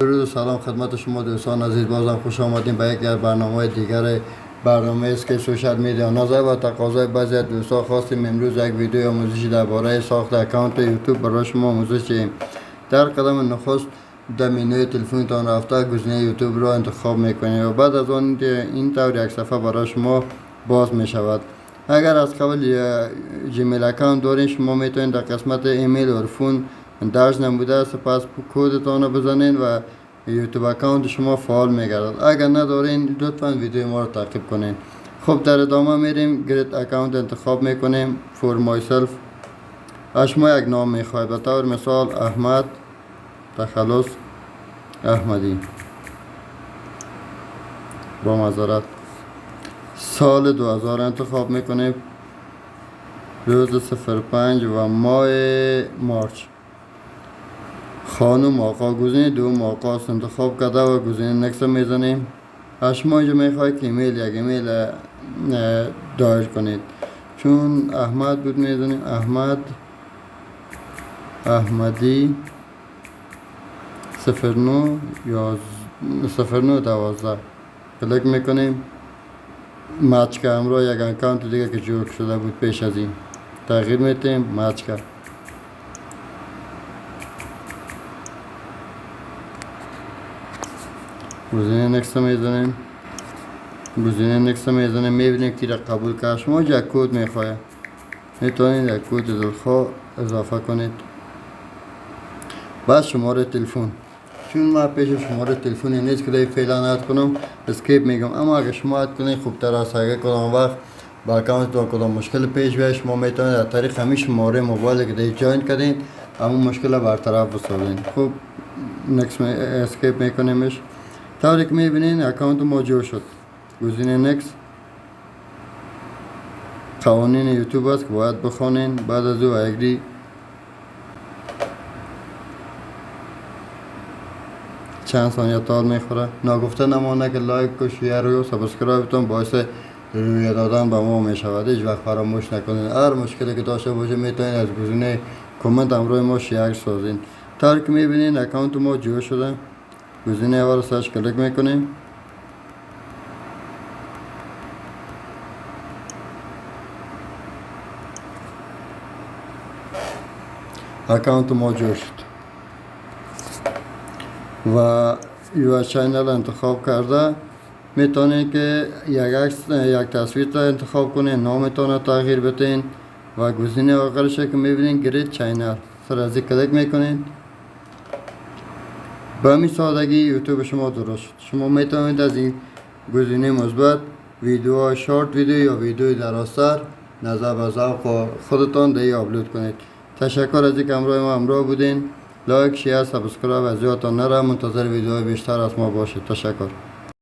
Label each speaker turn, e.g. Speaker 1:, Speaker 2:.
Speaker 1: درود و سلام خدمت شما دوستان عزیز. بازم خوش آمدیم به یک برنامه دیگر. برنامه است که سوشال میدیا نظر و تقاضای بعضی از دوستان خواستیم امروز یک ویدیو آموزشی درباره ساخت اکانت یوتیوب برای شما آموزش دهیم. در قدم نخست در منوی تلفنتان رفته گزینه یوتیوب را انتخاب میکنید و بعد از آن این طور یک صفحه برای شما باز می شود. اگر از قبل جیمیل اکانت دارین شما میتونید در قسمت ایمیل و فون درج نموده سپس کودتان را بزنین و یوتیوب اکانت شما فعال میگردد. اگر ندارین لطفا ویدیو ما را تعقیب کنین. خب در ادامه میریم گریت اکانت انتخاب میکنیم. فور مایسلف شما یک نام میخواهید، به طور مثال احمد تخلص احمدی. با معذرت سال 2000 انتخاب میکنیم، روز 05 و ماه مارچ. خانم آقا گزینه دوم آقا انتخاب کرده و گزینه نکس میزنیم. شما اینجا میخواهید که ایمیل یک ایمیل دایر کنید. چون احمد بود میزنیم احمد احمدی 09 یا 0912 کلیک میکنیم. مچ که همراه یک اکانت دیگه که جور شده بود پیش از این تغییر میتیم. مچ که گزینه نکست میزنیم. گزینه نکست میزنیم میبینیم که را قبول کرد. شما یک کد میخواهید، میتونید یک کد دلخواه اضافه کنید. بعد شماره تلفن، چون ما پیش شماره تلفنی نیست که فعلا اد کنم اسکیپ میگم، اما اگر شما اد کنید خوبتر است. اگر کدام وقت با اکانتتون کدام مشکل پیش بیاید شما میتونید از طریق همین شماره موبایل که دیگه جوین کردین همون مشکل برطرف بسازین. خوب نکست اسکیپ میکنیمش. طوری که میبینین اکانت ما جور شد. گزینه نکست قوانین یوتیوب است که باید بخونین. بعد از او اگری چند ثانیه تال میخوره. ناگفته نمانه که لایک و شیر و سابسکرایبتون باعث روی دادن به ما میشود. هیچ وقت فراموش نکنین. هر مشکلی که داشته باشه میتونین از گزینه کامنت همراه ما شیر سازین. طوری که میبینین اکانت ما جور شده. گزینه اول سرچ کلیک میکنیم. اکانت ما جور شد و یو چینل انتخاب کرده. میتونید که یک تصویر تا انتخاب کنید، نامتون رو تغییر بدین و گزینه آخرش که میبینید گریت چینل سر از کلیک میکنید. به همین سادگی یوتیوب شما درست شد. شما میتونید از این گزینه مثبت ویدیو شورت ویدیو یا ویدیو درازتر نظر به ذوق خودتان دیگه آپلود کنید. تشکر از اینکه همراه بودین. لایک، شیر، سابسکرایب از یادتان نره. منتظر ویدیوهای بیشتر از ما باشید. تشکر.